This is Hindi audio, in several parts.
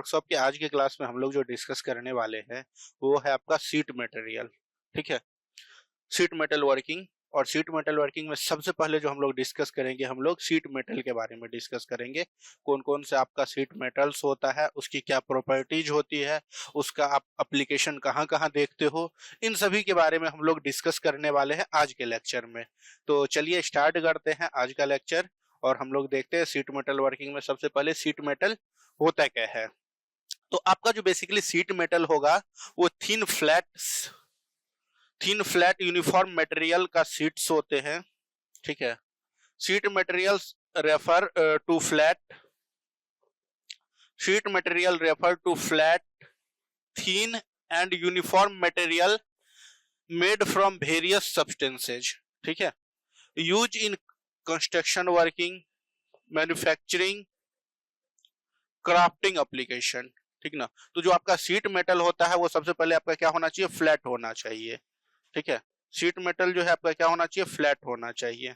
वर्कशॉप के आज के क्लास में हम लोग जो डिस्कस करने वाले हैं वो है आपका सीट मटेरियल। ठीक है, सीट मेटल वर्किंग। और सीट मेटल वर्किंग में सबसे पहले जो हम लोग डिस्कस करेंगे, हम लोग सीट मेटल के बारे में डिस्कस करेंगे। कौन कौन से आपका सीट मेटल्स होता है, उसकी क्या प्रॉपर्टीज होती है, उसका आप एप्लीकेशन कहाँ कहाँ देखते हो, इन सभी के बारे में हम लोग डिस्कस करने वाले हैं आज के लेक्चर में। तो चलिए स्टार्ट करते हैं आज का लेक्चर और हम लोग देखते हैं सीट मेटल वर्किंग में सबसे पहले सीट मेटल होता क्या है। तो आपका जो बेसिकली सीट मेटल होगा वो थिन फ्लैट यूनिफॉर्म मटेरियल का सीट्स होते हैं। ठीक है, sheet materials refer to flat sheet material refer to flat thin and uniform material made from various substances। ठीक है, use in construction working, manufacturing, crafting application. ठीक ना, तो जो आपका सीट मेटल होता है वो सबसे पहले आपका क्या होना चाहिए, फ्लैट होना चाहिए। ठीक है, सीट मेटल जो है आपका क्या होना चाहिए, फ्लैट होना चाहिए,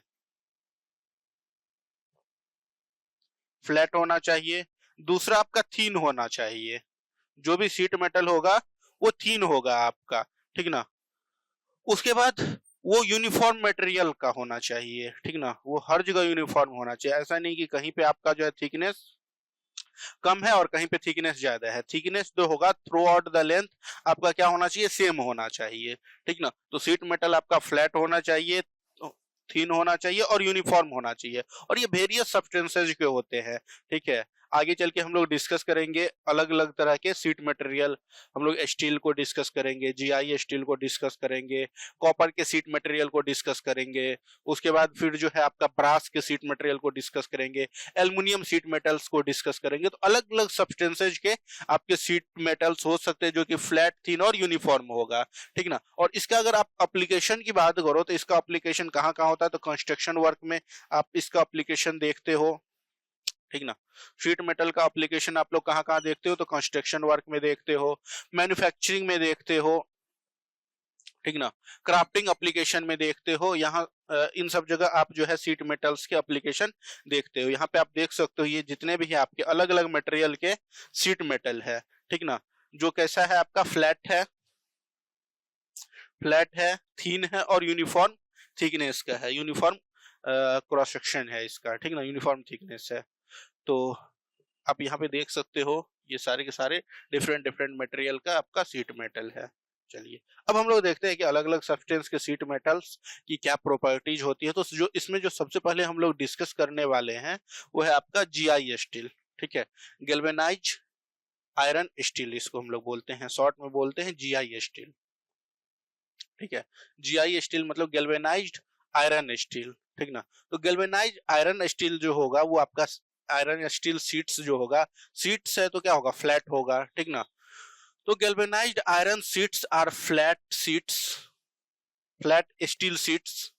फ्लैट होना चाहिए। दूसरा आपका थीन होना चाहिए, जो भी सीट मेटल होगा वो थीन होगा आपका। ठीक ना, उसके बाद वो यूनिफॉर्म मटेरियल का होना चाहिए। ठीक ना, वो हर जगह यूनिफॉर्म होना चाहिए, ऐसा नहीं कि कहीं पे आपका जो है थिकनेस कम है और कहीं पे थिकनेस ज्यादा है। थिकनेस जो होगा थ्रू आउट द लेंथ आपका क्या होना चाहिए, सेम होना चाहिए। ठीक ना, तो सीट मेटल आपका फ्लैट होना चाहिए, थीन होना चाहिए और यूनिफॉर्म होना चाहिए। और ये वेरियस सब्सटेंसेज के होते हैं। ठीक है, आगे चल के हम लोग डिस्कस करेंगे अलग अलग तरह के सीट मटेरियल। हम लोग स्टील को डिस्कस करेंगे, जीआई स्टील को डिस्कस करेंगे, कॉपर के सीट मटेरियल को डिस्कस करेंगे, उसके बाद फिर जो है आपका ब्रास के सीट मटेरियल को डिस्कस करेंगे, एल्युमिनियम सीट मेटल्स को डिस्कस करेंगे। तो अलग अलग सब्सटेंसेज के आपके सीट मेटल्स हो सकते हैं जो कि फ्लैट, थीन और यूनिफॉर्म होगा। ठीक ना, और इसका अगर आप एप्लीकेशन की बात करो तो इसका एप्लीकेशन कहाँ कहाँ होता है, तो कंस्ट्रक्शन वर्क में आप इसका एप्लीकेशन देखते हो। ठीक ना, शीट मेटल का एप्लीकेशन आप लोग कहाँ कहाँ देखते हो, तो कंस्ट्रक्शन वर्क में देखते हो, मैन्युफैक्चरिंग में देखते हो। ठीक ना, क्राफ्टिंग एप्लीकेशन में देखते हो। यहाँ इन सब जगह आप जो है सीट मेटल्स के एप्लीकेशन देखते हो। यहाँ पे आप देख सकते हो ये जितने भी है आपके अलग अलग मटेरियल के सीट मेटल है। ठीक ना, जो कैसा है आपका फ्लैट है, थीन है और यूनिफॉर्म थिकनेस का है, यूनिफॉर्म क्रॉस सेक्शन है इसका। ठीक ना, यूनिफॉर्म थिकनेस है। तो आप यहाँ पे देख सकते हो ये सारे के सारे डिफरेंट डिफरेंट मटेरियल का आपका सीट मेटल है। चलिए अब हम लोग देखते हैं कि अलग अलग सब्सटेंस के सीट मेटल्स की क्या प्रॉपर्टीज होती है। तो जो इसमें जो सबसे पहले हम लोग डिस्कस करने वाले हैं वो है आपका जीआई स्टील। ठीक है, गैल्वेनाइज आयरन स्टील इसको हम लोग बोलते हैं, शॉर्ट में बोलते हैं जीआई स्टील। ठीक है, जीआई स्टील मतलब गैल्वेनाइज्ड आयरन स्टील। ठीक ना, तो गैल्वेनाइज्ड आयरन स्टील जो होगा वो आपका आयरन स्टील सीट्स जो होगा, सीट्स है तो क्या होगा, फ्लैट होगा। ठीक ना, तो galvanized iron sheets are flat steel sheets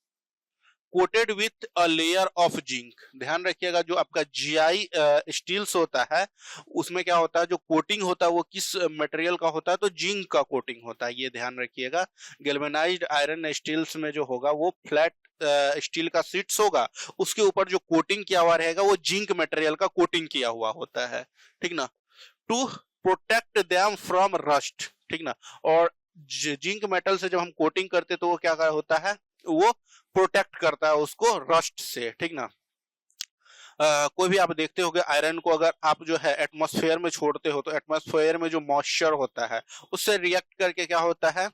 coated with a layer of zinc. ध्यान रखिएगा जो आपका जीआई स्टील्स होता है उसमें क्या होता है, जो कोटिंग होता है वो किस मटेरियल का होता है, तो जिंक का कोटिंग होता है, ये ध्यान रखिएगा। गैल्वेनाइज्ड आयरन स्टील्स में जो होगा वो फ्लैट स्टील का सीट्स होगा, उसके ऊपर जो कोटिंग किया हुआ रहेगा वो जिंक मटेरियल का कोटिंग किया हुआ होता है। ठीक ना, to protect them from rust. ठीक ना, और जिंक मेटल से जब हम कोटिंग करते तो वो क्या होता है, वो प्रोटेक्ट करता है उसको रस्ट से। ठीक ना, कोई भी आप देखते होगे आयरन को अगर आप जो है एटमॉस्फेयर में छोड़ते हो तो एटमॉस्फेयर में जो मॉइस्चर होता है उससे रिएक्ट करके क्या होता है,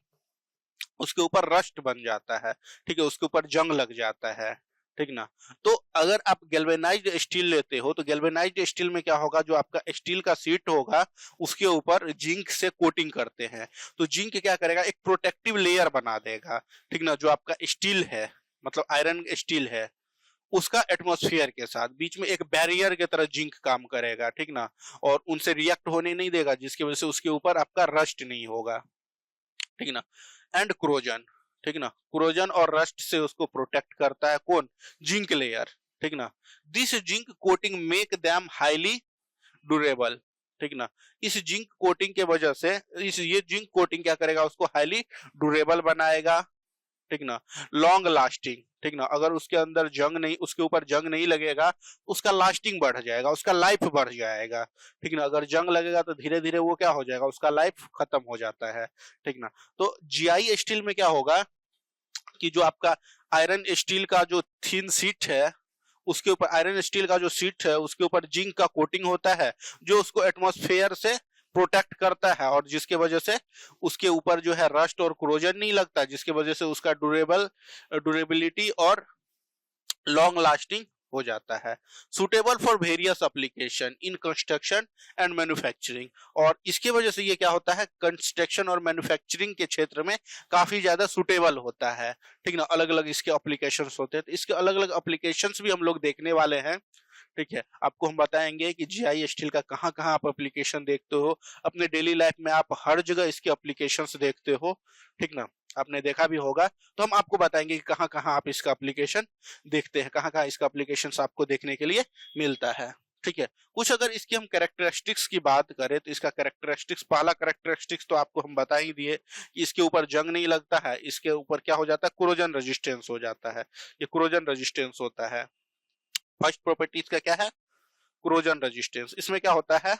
उसके ऊपर रस्ट बन जाता है। ठीक है, उसके ऊपर जंग लग जाता है। ठीक ना, तो अगर आप गैल्वेनाइज्ड स्टील लेते हो तो गैल्वेनाइज्ड स्टील में क्या होगा, जो आपका स्टील का सीट होगा उसके ऊपर जिंक से कोटिंग करते हैं। तो जिंक क्या करेगा, एक प्रोटेक्टिव लेयर बना देगा। ठीक ना, जो आपका स्टील है मतलब आयरन स्टील है उसका एटमॉस्फेयर के साथ बीच में एक बैरियर की तरह जिंक काम करेगा। ठीक ना, और उनसे रिएक्ट होने नहीं देगा, जिसकी वजह से उसके ऊपर आपका रस्ट नहीं होगा। ठीक ना, एंड क्रोजन। ठीक ना, क्रोजन और रस्ट से उसको प्रोटेक्ट करता है कौन, जिंक लेयर। ठीक ना, this zinc coating make them highly durable. ठीक ना, इस जिंक कोटिंग के वजह से ये जिंक कोटिंग क्या करेगा, उसको हाईली ड्यूरेबल बनाएगा। ठीक ना, लॉन्ग लास्टिंग। ठीक ना। अगर उसके अंदर जंग नहीं, उसके ऊपर जंग नहीं लगेगा, उसका लास्टिंग बढ़ जाएगा, उसका लाइफ बढ़ जाएगा, ठीक ना। अगर जंग लगेगा तो धीरे धीरे वो क्या हो जाएगा, उसका लाइफ खत्म हो जाता है, ठीक ना। तो जीआई स्टील में क्या होगा कि जो आपका आयरन स्टील का जो थिन सीट है, उसके ऊपर आयरन स्टील का जो सीट है उसके ऊपर जिंक का कोटिंग होता है, जो उसको एटमॉस्फेयर से प्रोटेक्ट करता है, और जिसके वजह से उसके ऊपर जो है रस्ट और क्रोजन नहीं लगता, जिसके वजह से उसका ड्यूरेबिलिटी और लॉन्ग लास्टिंग हो जाता है। Suitable for various application in construction and manufacturing, और इसके वजह से ये क्या होता है, कंस्ट्रक्शन और मैन्युफैक्चरिंग के क्षेत्र में काफी ज्यादा सुटेबल होता है, ठीक ना। अलग अलग इसके एप्लीकेशंस होते हैं, तो इसके अलग अलग एप्लीकेशंस भी हम लोग देखने वाले हैं, ठीक है। आपको हम बताएंगे कि जीआई स्टील का कहाँ कहाँ आप एप्लीकेशन देखते हो, अपने डेली लाइफ में आप हर जगह इसके एप्लीकेशंस देखते हो, ठीक ना। आपने देखा भी होगा, तो हम आपको बताएंगे कि कहाँ कहाँ आप इसका एप्लीकेशन देखते हैं, कहाँ कहाँ इसका एप्लीकेशंस आपको देखने के लिए मिलता है, ठीक है। कुछ अगर इसकी हम कैरेक्टरिस्टिक्स की बात करें तो इसका कैरेक्टरिस्टिक्स, पहला कैरेक्टरिस्टिक्स तो आपको हम बता ही दिए कि इसके ऊपर जंग नहीं लगता है, इसके ऊपर क्या हो जाता है, क्रोजन रेजिस्टेंस हो जाता है, ये क्रोजन रेजिस्टेंस होता है। फर्स्ट प्रॉपर्टी इसका क्या है, क्रोजन रेजिस्टेंस। इसमें क्या होता है,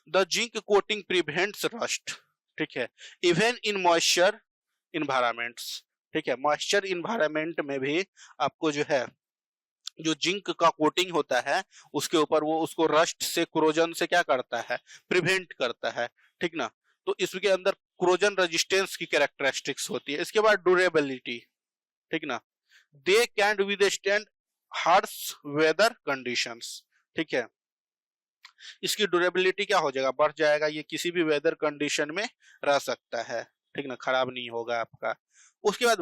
the zinc coating prevents rust, ठीक है, इवन इन मॉइस्चर इन्वायरमेंट्स, ठीक है। मॉइस्चर इन्वायरमेंट में भी आपको जो है जो जिंक का कोटिंग होता है उसके ऊपर, वो उसको रस्ट से, क्रोजन से क्या करता है, प्रिवेंट करता है, ठीक ना। तो इसके अंदर क्रोजन रेजिस्टेंस की कैरेक्टरिस्टिक्स होती है। इसके बाद ड्यूरेबिलिटी, ठीक ना, they can withstand harsh weather conditions, ठीक है। इसकी ड्यूरेबिलिटी क्या हो जाएगा, बढ़ जाएगा, ये किसी भी वेदर कंडीशन में रह सकता है, ठीक ना, खराब नहीं होगा आपका। उसके बाद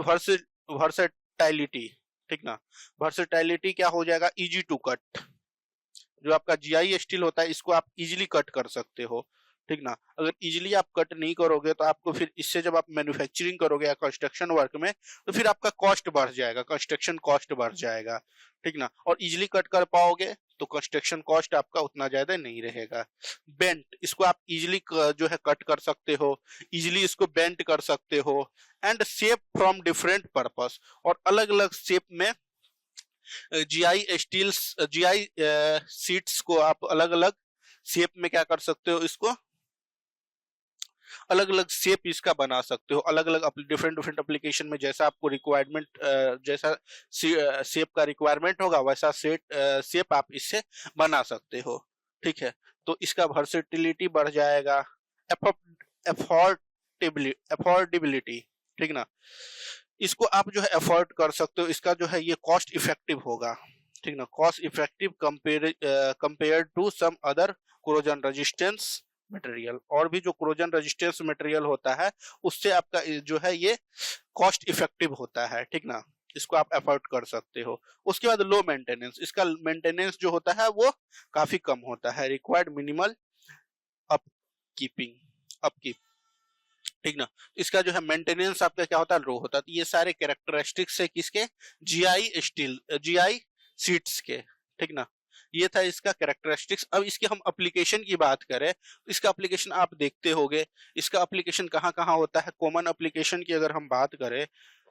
वर्सेटाइलिटी, ठीक ना, वर्सेटाइलिटी क्या हो जाएगा, इजी टू कट। जो आपका जीआई स्टील होता है इसको आप इजीली कट कर सकते हो, ठीक ना। अगर इजीली आप कट नहीं करोगे तो आपको फिर इससे जब आप मैन्युफैक्चरिंग करोगे या कंस्ट्रक्शन वर्क में, तो फिर आपका कॉस्ट बढ़ जाएगा, कंस्ट्रक्शन कॉस्ट बढ़ जाएगा, ठीक ना। और इजीली कट कर पाओगे तो कंस्ट्रक्शन कॉस्ट आपका उतना ज्यादा नहीं रहेगा। बेंट, इसको आप इजीली जो है कट कर सकते हो, इजीली इसको बेंट कर सकते हो, and shape from different purpose, और अलग अलग शेप में जीआई स्टील्स, जीआई सीट्स को आप अलग अलग शेप में क्या कर सकते हो, इसको अलग अलग शेप इसका बना सकते हो, अलग अलग डिफरेंट डिफरेंट एप्लीकेशन में जैसा आपको रिक्वायरमेंट, जैसा शेप का रिक्वायरमेंट होगा वैसा शेप आप इससे बना सकते हो, ठीक है। तो इसका वर्सेटिलिटी बढ़ जाएगा, अफोर्डेबिलिटी, ठीक ना, इसको आप जो है अफोर्ड कर सकते हो, इसका जो है ये कॉस्ट इफेक्टिव होगा, ठीक ना, cost effective compare to some other corrosion resistance material. और भी जो क्रोजन रेजिस्टेंस मटेरियल होता है उससे आपका जो है ये कॉस्ट इफेक्टिव होता है, ठीक ना, इसको आप अफोर्ड कर सकते हो। उसके बाद लो मेंटेनेंस, इसका मेंटेनेंस जो होता है वो काफी कम होता है, रिक्वायर्ड मिनिमल अपकीप, ठीक ना। इसका जो है मेंटेनेंस आपका क्या होता है, लो होता है। तो ये सारे कैरेक्टरिस्टिक्स है किसके, जीआई स्टील, जीआई सीट्स के, ठीक ना। ये था इसका कैरेक्टरिस्टिक्स। अब इसके हम एप्लीकेशन की बात करें, इसका एप्लीकेशन आप देखते होंगे, इसका एप्लीकेशन कहाँ कहाँ होता है। कॉमन एप्लीकेशन की अगर हम बात करें,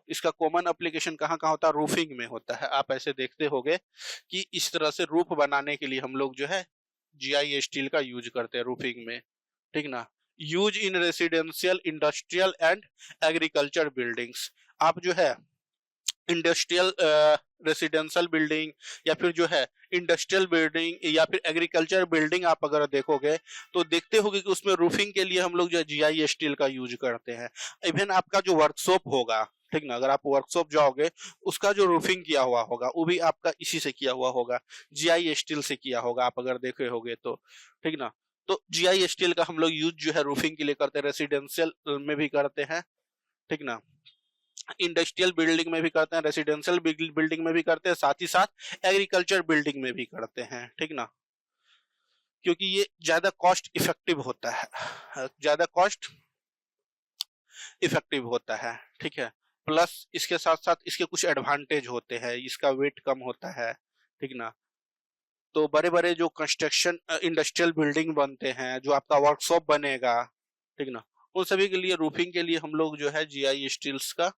इसका कॉमन एप्लीकेशन कहाँ कहाँ होता है, रूफिंग में होता है। आप ऐसे देखते होंगे कि इस तरह से रूफ बनाने के लिए हम लोग जो है जीआई स्टील का यूज करते हैं रूफिंग में, ठीक ना। Use in residential, industrial and agriculture buildings, आप जो है इंडस्ट्रियल रेसिडेंशियल बिल्डिंग या फिर जो है इंडस्ट्रियल बिल्डिंग या फिर एग्रीकल्चर बिल्डिंग आप अगर देखोगे तो देखते होगे कि उसमें रूफिंग के लिए हम लोग जो है जीआई स्टील का यूज करते हैं। इवन आपका जो वर्कशॉप होगा, ठीक ना, अगर आप वर्कशॉप जाओगे उसका जो रूफिंग किया हुआ होगा वो भी आपका इसी से किया हुआ होगा, जीआई स्टील से किया होगा, आप अगर देखे होगे तो, ठीक ना। तो जीआई स्टील का हम लोग यूज जो है रूफिंग के लिए करते हैं, रेसिडेंशियल में भी करते हैं, ठीक ना, इंडस्ट्रियल बिल्डिंग में भी करते हैं, रेसिडेंशियल बिल्डिंग में भी करते हैं, साथ ही साथ एग्रीकल्चर बिल्डिंग में भी करते हैं, ठीक ना, क्योंकि ये ज्यादा कॉस्ट इफेक्टिव होता है, ज्यादा कॉस्ट इफेक्टिव होता है, ठीक है। प्लस इसके साथ साथ इसके कुछ एडवांटेज होते हैं, इसका वेट कम होता है, ठीक ना। तो बड़े बड़े जो कंस्ट्रक्शन इंडस्ट्रियल बिल्डिंग बनते हैं, जो आपका वर्कशॉप बनेगा, ठीक ना, उन सभी के लिए रूफिंग के लिए हम लोग जो है जीआई स्टील्स का,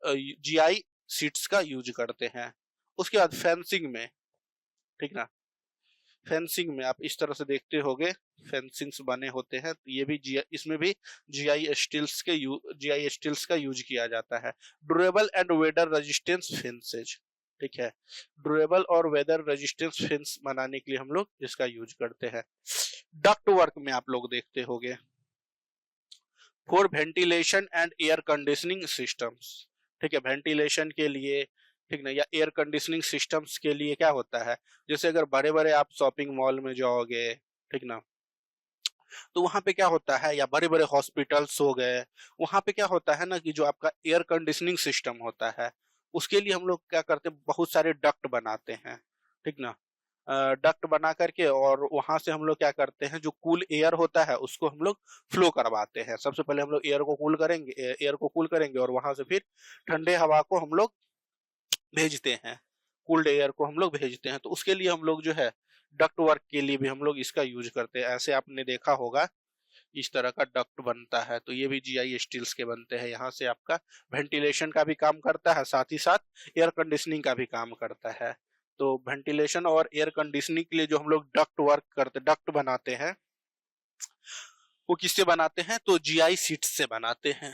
जीआई सीट्स का यूज करते हैं। उसके बाद फेंसिंग में, ठीक ना, फेंसिंग में आप इस तरह से देखते होगे फेंसिंग्स बने होते हैं, तो ये भी इसमें भी जीआई स्टील्स का यूज किया जाता है। Durable and weather resistance fences, ठीक है, ड्यूरेबल और वेदर रेजिस्टेंस फेंस बनाने के लिए हम लोग इसका यूज करते हैं। डक्ट वर्क में आप लोग देखते होगे for ventilation and air conditioning systems, ठीक है, वेंटिलेशन के लिए, ठीक ना, या एयर कंडीशनिंग सिस्टम्स के लिए क्या होता है, जैसे अगर बड़े बड़े आप शॉपिंग मॉल में जाओगे, ठीक ना, तो वहां पे क्या होता है, या बड़े बड़े हॉस्पिटल्स हो गए, वहां पे क्या होता है ना कि जो आपका एयर कंडीशनिंग सिस्टम होता है, उसके लिए हम लोग क्या करते हैं, बहुत सारे डक्ट बनाते हैं, ठीक ना, डक्ट बना करके और वहां से हम लोग क्या करते हैं, जो कूल एयर होता है उसको हम लोग फ्लो करवाते हैं। सबसे पहले हम लोग एयर को कूल करेंगे और वहां से फिर ठंडे हवा को हम लोग भेजते हैं, कूल्ड एयर को हम लोग भेजते हैं। तो उसके लिए हम लोग जो है डक्ट वर्क के लिए भी हम लोग इसका यूज करते हैं। ऐसे आपने देखा होगा इस तरह का डक्ट बनता है, तो ये भी जीआई स्टील्स के बनते हैं। यहाँ से आपका वेंटिलेशन का भी काम करता है, साथ ही साथ एयर कंडीशनिंग का भी काम करता है। तो वेंटिलेशन और एयर कंडीशनिंग के लिए जो हम लोग डक्ट बनाते हैं, वो किससे बनाते हैं, तो जीआई सीट से बनाते हैं।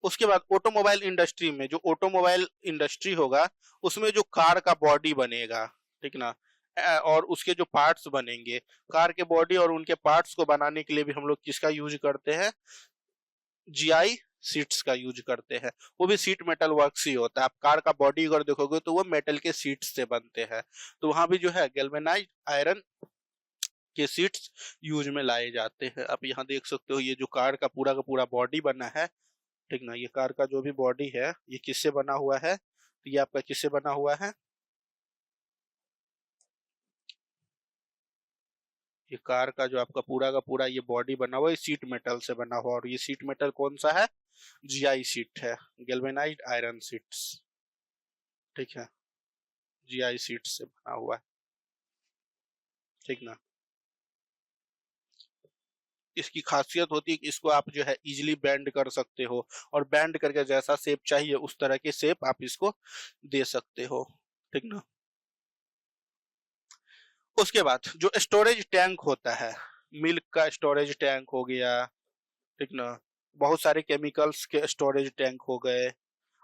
उसके बाद ऑटोमोबाइल इंडस्ट्री में, जो ऑटोमोबाइल इंडस्ट्री होगा उसमें जो कार का बॉडी बनेगा, ठीक ना, और उसके जो पार्ट्स बनेंगे, कार के बॉडी और उनके पार्ट्स को बनाने के लिए भी हम लोग किसका यूज करते हैं, जीआई सीट्स का यूज करते हैं। वो भी सीट मेटल वर्क ही होता है। आप कार का बॉडी अगर देखोगे तो वो मेटल के सीट्स से बनते हैं, तो वहां भी जो है गैल्वेनाइज्ड आयरन के सीट्स यूज में लाए जाते हैं। आप यहाँ देख सकते हो ये जो कार का पूरा बॉडी बना है, ठीक ना, ये कार का जो भी बॉडी है ये किससे बना हुआ है, तो ये आपका किससे बना हुआ है, ये कार का जो आपका पूरा ये बॉडी बना हुआ है सीट मेटल से बना हुआ, और ये सीट मेटल कौन सा है, जीआई सीट है, गैल्वेनाइज्ड आयरन सीट्स, ठीक है, जीआई सीट से बना हुआ है, ठीक ना। इसकी खासियत होती है कि इसको आप जो है इजीली बेंड कर सकते हो, और बेंड करके जैसा शेप चाहिए उस तरह के शेप आप इसको दे सकते हो, ठीक ना। उसके बाद जो स्टोरेज टैंक होता है, मिल्क का स्टोरेज टैंक हो गया, ठीक ना, बहुत सारे केमिकल्स के स्टोरेज टैंक हो गए,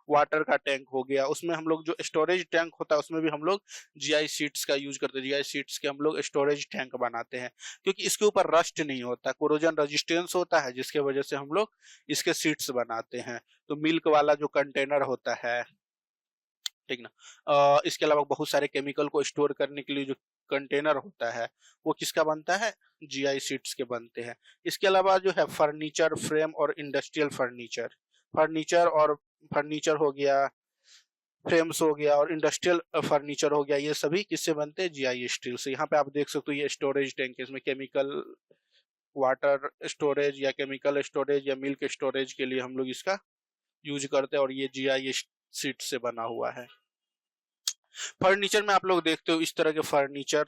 वाटर का टैंक हो गया, उसमें हम लोग जो स्टोरेज टैंक होता है उसमें भी हम लोग जीआई सीट्स का यूज करते हैं। जीआई सीट्स के हम लोग स्टोरेज टैंक बनाते हैं, क्योंकि इसके ऊपर रस्ट नहीं होता, कोरोजन रेजिस्टेंस होता है, जिसके वजह से हम लोग इसके सीट्स बनाते हैं। तो मिल्क वाला जो कंटेनर होता है, ठीक ना, इसके अलावा बहुत सारे केमिकल को स्टोर करने के लिए जो कंटेनर होता है वो किसका बनता है, जीआई सीट्स के बनते हैं। इसके अलावा जो है फर्नीचर फ्रेम और इंडस्ट्रियल फर्नीचर, फर्नीचर हो गया, फ्रेम्स हो गया और इंडस्ट्रियल फर्नीचर हो गया, ये सभी किससे बनते हैं, जीआई स्टील से। यहाँ पे आप देख सकते हो ये स्टोरेज टैंक है, इसमें केमिकल वाटर स्टोरेज या केमिकल स्टोरेज या मिल्क स्टोरेज के लिए हम लोग इसका यूज करते हैं, और ये जीआई सीट से बना हुआ है। फर्नीचर में आप लोग देखते हो इस तरह के फर्नीचर,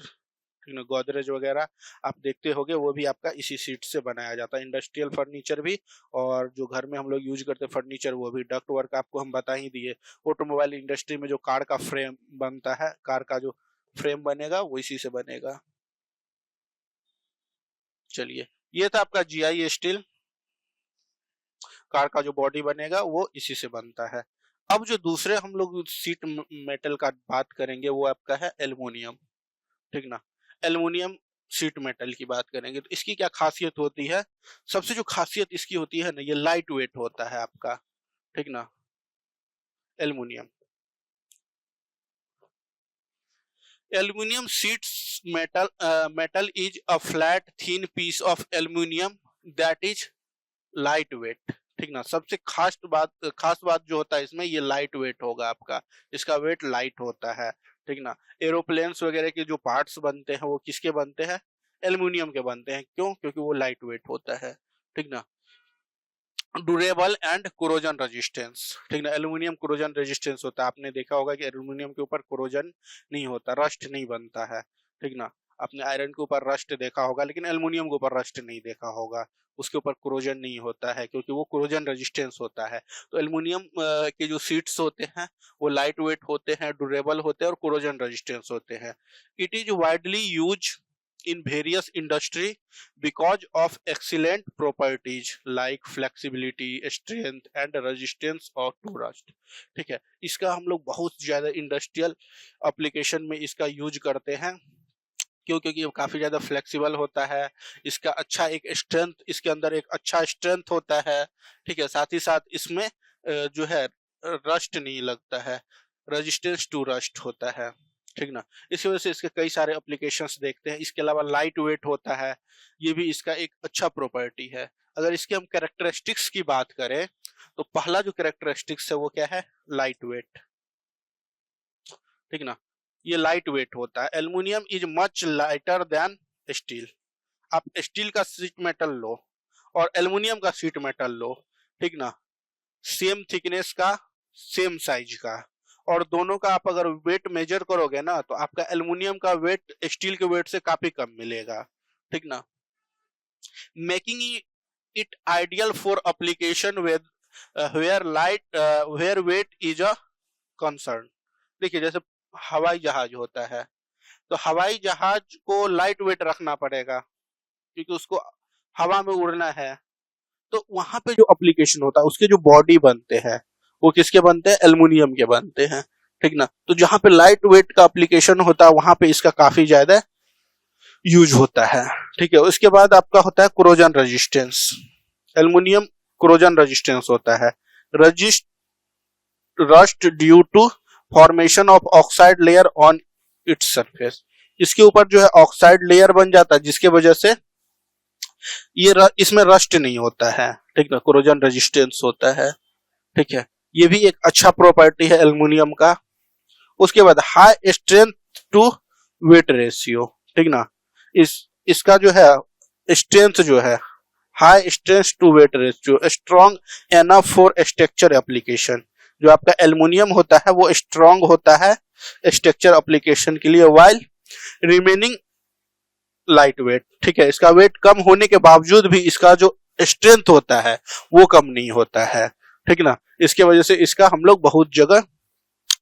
गोदरेज वगैरह आप देखते होगे, वो भी आपका इसी सीट से बनाया जाता है। इंडस्ट्रियल फर्नीचर भी, और जो घर में हम लोग यूज करते हैं फर्नीचर वो भी। डक्ट वर्क आपको हम बता ही दिए। ऑटोमोबाइल इंडस्ट्री में जो कार का फ्रेम बनता है, कार का जो फ्रेम बनेगा वो इसी से बनेगा। चलिए, ये था आपका जीआई स्टील, कार का जो बॉडी बनेगा वो इसी से बनता है। अब जो दूसरे हम लोग सीट मेटल का बात करेंगे वो आपका है एल्युमिनियम, ठीक ना। एल्युमिनियम शीट मेटल की बात करेंगे तो इसकी क्या खासियत होती है, सबसे जो खासियत इसकी होती है ना, ये लाइट वेट होता है आपका, ठीक ना, aluminium. Aluminium sheets metal is a flat thin piece of aluminum that is light weight, ठीक ना। सबसे खास बात जो होता है इसमें, ये लाइट वेट होगा आपका, इसका वेट लाइट होता है, ठीक ना। एरोप्लेन्स वगैरह के जो पार्ट्स बनते हैं वो किसके बनते हैं, एल्युमिनियम के बनते हैं। क्यों, क्योंकि वो लाइट वेट होता है, ठीक ना। ड्यूरेबल एंड कोरोजन रेजिस्टेंस, ठीक ना, एल्युमिनियम कोरोजन रेजिस्टेंस होता है। आपने देखा होगा कि एल्युमिनियम के ऊपर कोरोजन नहीं होता, रस्ट नहीं बनता है, ठीक ना। आपने आयरन के ऊपर रस्ट देखा होगा, लेकिन एल्युमिनियम के ऊपर रस्ट नहीं देखा होगा, उसके ऊपर कोरोजन नहीं होता है क्योंकि वो कोरोजन रेजिस्टेंस होता है। तो एल्युमिनियम के जो शीट्स होते हैं वो लाइट वेट होते हैं, ड्यूरेबल होते हैं और कोरोजन रेजिस्टेंस होते हैं। It is widely use in various industry because of excellent properties like flexibility, strength and resistance of to rust। ठीक है, इसका हम लोग बहुत ज्यादा इंडस्ट्रियल एप्लीकेशन में इसका यूज करते हैं। क्यों? क्योंकि ये काफी ज्यादा फ्लेक्सिबल होता है, इसका अच्छा एक स्ट्रेंथ, इसके अंदर एक अच्छा स्ट्रेंथ होता है। ठीक है, साथ ही साथ इसमें जो है रस्ट नहीं लगता है, रेजिस्टेंस टू रस्ट होता है। ठीक ना, इसी वजह से इसके कई सारे एप्लीकेशंस देखते हैं। इसके अलावा लाइट वेट होता है, ये भी इसका एक अच्छा प्रॉपर्टी है। अगर इसके हम कैरेक्टरिस्टिक्स की बात करें तो पहला जो कैरेक्टरिस्टिक्स है वो क्या है? Light weight. ठीक ना, ये लाइट वेट होता है। Aluminium is much lighter than steel. आप स्टील का शीट मेटल लो और एल्युमिनियम का शीट मेटल लो, ठीक ना, सेम थिकनेस का, सेम साइज का, और दोनों का आप अगर वेट मेजर करोगे ना तो आपका एल्युमिनियम का वेट स्टील के वेट से काफी कम मिलेगा। ठीक ना, making it ideal for application with where weight is a concern. देखिए, जैसे हवाई जहाज होता है तो हवाई जहाज को लाइट वेट रखना पड़ेगा क्योंकि उसको हवा में उड़ना है। तो वहां पे जो एप्लीकेशन होता है उसके जो बॉडी बनते हैं वो किसके बनते हैं? एल्युमिनियम के बनते हैं। ठीक ना, तो जहां पे लाइट वेट का एप्लीकेशन होता है वहां पे इसका काफी ज्यादा यूज होता है। ठीक है, उसके बाद आपका होता है corrosion resistance. Aluminium corrosion resistance होता है। Rust due to formation of oxide layer on its surface. इसके ऊपर जो है ऑक्साइड लेयर बन जाता है जिसके वजह से इसमें रस्ट नहीं होता है। ठीक है, कोरोजन रेजिस्टेंस होता है। ठीक है, ये भी एक अच्छा प्रॉपर्टी है एल्युमिनियम का। उसके बाद high strength to weight ratio. ठीक ना, इसका जो है स्ट्रेंथ जो है, high strength to weight ratio, strong enough for structure application. जो आपका एल्युमिनियम होता है वो स्ट्रॉन्ग होता है स्ट्रक्चर एप्लीकेशन के लिए, वाइल रिमेनिंग लाइट वेट। ठीक है, इसका वेट कम होने के बावजूद भी इसका जो स्ट्रेंथ होता है वो कम नहीं होता है। ठीक ना, इसके वजह से इसका हम लोग बहुत जगह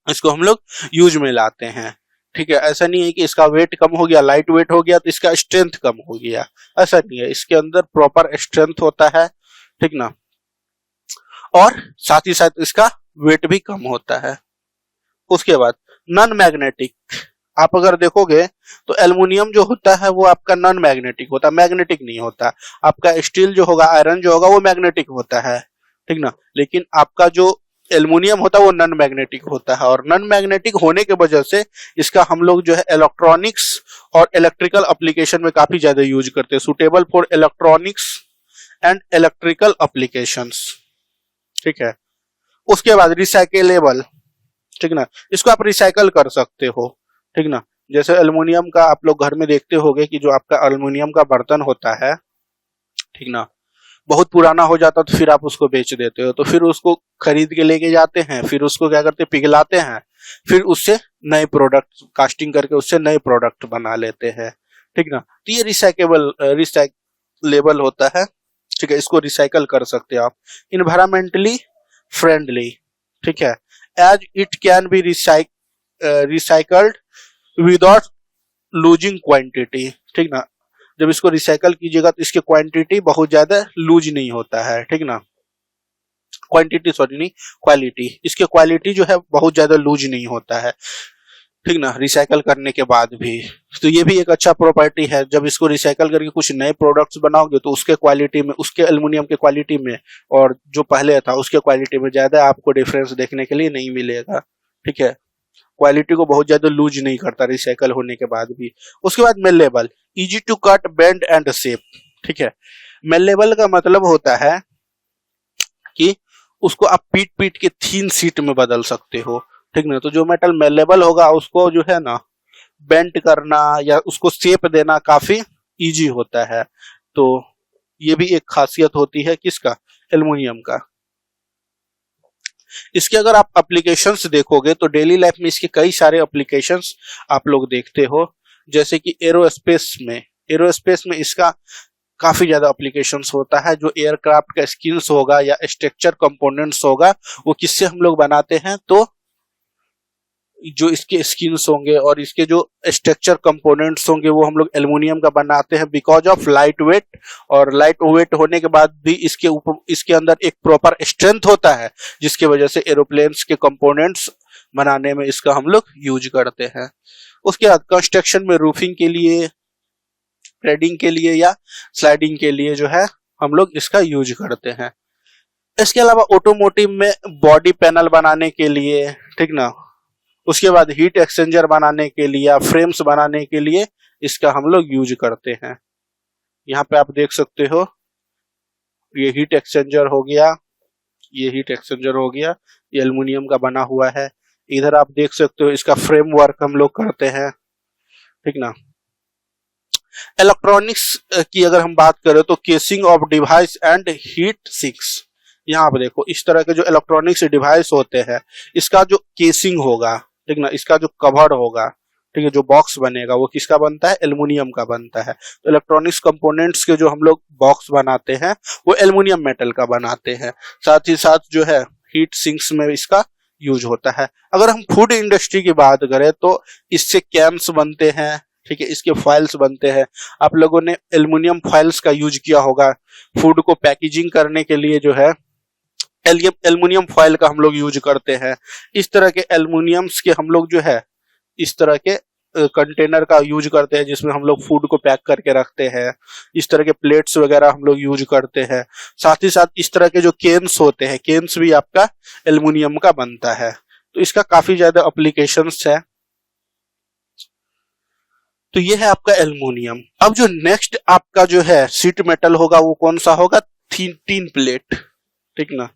इसको हम लोग यूज में लाते हैं। ठीक है, ऐसा नहीं है कि इसका वेट कम हो गया, लाइट वेट हो गया तो इसका स्ट्रेंथ कम हो गया, ऐसा नहीं है। इसके अंदर प्रॉपर स्ट्रेंथ होता है। ठीक ना, और साथ ही साथ इसका वेट भी कम होता है। उसके बाद नॉन मैग्नेटिक, आप अगर देखोगे तो एल्युमिनियम जो होता है वो आपका नॉन मैग्नेटिक होता है, मैग्नेटिक नहीं होता। आपका स्टील जो होगा, आयरन जो होगा वो मैग्नेटिक होता है। ठीक ना, लेकिन आपका जो एल्युमिनियम होता है वो नॉन मैग्नेटिक होता है, और नॉन मैग्नेटिक होने के वजह से इसका हम लोग जो है इलेक्ट्रॉनिक्स और इलेक्ट्रिकल एप्लीकेशन में काफी ज्यादा यूज करते हैं। Suitable for electronics and electrical applications. ठीक है, उसके बाद रिसाइकेलेबल। ठीक ना, इसको आप रिसाइकल कर सकते हो। ठीक ना, जैसे एल्युमिनियम का आप लोग घर में देखते होंगे कि जो आपका एल्युमिनियम का बर्तन होता है, ठीक ना, बहुत पुराना हो जाता तो फिर आप उसको बेच देते हो, तो फिर उसको खरीद के लेके जाते हैं, फिर उसको क्या करते हैं? पिघलाते हैं, फिर उससे नए प्रोडक्ट कास्टिंग करके उससे नए प्रोडक्ट बना लेते हैं। ठीक ना, तो ये रिसाइकलेबल होता है। ठीक है, इसको रिसाइकल कर सकते हैं आप। Environmentally friendly. ठीक है, as it can be recycled without losing quantity. ठीक ना, जब इसको रिसाइकल कीजिएगा तो इसकी क्वांटिटी बहुत ज्यादा लूज नहीं होता है। ठीक ना, क्वांटिटी सॉरी नहीं, क्वालिटी, इसकी क्वालिटी जो है बहुत ज्यादा लूज नहीं होता है। ठीक ना, रिसाइकल करने के बाद भी। तो ये भी एक अच्छा प्रॉपर्टी है। जब इसको रिसाइकल करके कुछ नए प्रोडक्ट्स बनाओगे तो उसके क्वालिटी में, उसके एल्युमिनियम के क्वालिटी में और जो पहले था उसके क्वालिटी में ज्यादा आपको डिफरेंस देखने के लिए नहीं मिलेगा। ठीक है, क्वालिटी को बहुत ज्यादा लूज नहीं करता रिसाइकल होने के बाद भी। उसके बाद malleable, easy to cut, bend and shape. ठीक है, मेलेबल का मतलब होता है कि उसको आप पीट पीट के थीन शीट में बदल सकते हो। ठीक ना, तो जो मेटल मेलेबल होगा उसको जो है ना बेंड करना या उसको शेप देना काफी इजी होता है। तो ये भी एक खासियत होती है किसका? एल्युमिनियम का। इसके अगर आप एप्लीकेशंस देखोगे तो डेली लाइफ में इसके कई सारे एप्लीकेशंस आप लोग देखते हो। जैसे कि एरोस्पेस में इसका काफी ज्यादा एप्लीकेशंस होता है। जो एयरक्राफ्ट का स्किन्स होगा या स्ट्रक्चर कंपोनेंट्स होगा वो किससे हम लोग बनाते हैं, तो जो इसके स्किन्स होंगे और इसके जो स्ट्रक्चर कंपोनेंट्स होंगे वो हम लोग एल्युमिनियम का बनाते हैं बिकॉज ऑफ लाइट वेट। और लाइट वेट होने के बाद भी इसके अंदर एक प्रॉपर स्ट्रेंथ होता है जिसकी वजह से एरोप्लेन्स के कंपोनेंट्स बनाने में इसका हम लोग यूज करते हैं। उसके बाद कंस्ट्रक्शन में रूफिंग के लिए, क्लैडिंग के लिए या स्लाइडिंग के लिए जो है हम लोग इसका यूज करते हैं। इसके अलावा ऑटोमोटिव में बॉडी पैनल बनाने के लिए, ठीक ना, उसके बाद हीट एक्सचेंजर बनाने के लिए या फ्रेम्स बनाने के लिए इसका हम लोग यूज करते हैं। यहाँ पे आप देख सकते हो ये हीट एक्सचेंजर हो गया, ये हीट एक्सचेंजर हो गया, ये एल्युमिनियम का बना हुआ है। इधर आप देख सकते हो इसका फ्रेमवर्क हम लोग करते हैं, ठीक ना। इलेक्ट्रॉनिक्स की अगर हम बात करें तो casing of device and heat sinks. यहाँ पे देखो इस तरह के जो इलेक्ट्रॉनिक्स डिवाइस होते हैं इसका जो केसिंग होगा, ठीक ना, इसका जो कवर होगा, ठीक है, जो बॉक्स बनेगा वो किसका बनता है, एल्युमिनियम का बनता है। तो इलेक्ट्रॉनिक्स कंपोनेंट्स के जो हम लोग बॉक्स बनाते हैं वो एल्युमिनियम मेटल का बनाते हैं। साथ ही साथ जो है हीट सिंक्स में इसका यूज होता है। अगर हम फूड इंडस्ट्री की बात करें तो इससे कैन्स बनते हैं, ठीक है, इसके फॉइल्स बनते हैं। आप लोगों ने एल्युमिनियम फॉइल्स का यूज किया होगा फूड को पैकेजिंग करने के लिए, जो है एल्युमिनियम फॉइल का हम लोग यूज करते हैं। इस तरह के एल्युमिनियम्स के हम लोग जो है इस तरह के कंटेनर का यूज करते हैं जिसमें हम लोग फूड को पैक करके रखते हैं। इस तरह के प्लेट्स वगैरह हम लोग यूज करते हैं। साथ ही साथ इस तरह के जो केन्स होते हैं, केन्स भी आपका एल्युमिनियम का बनता है। तो इसका काफी ज्यादा एप्लीकेशंस है। तो ये है आपका एल्युमिनियम। अब जो नेक्स्ट आपका जो है शीट मेटल होगा वो कौन सा होगा, टीन प्लेट, ठीक ना,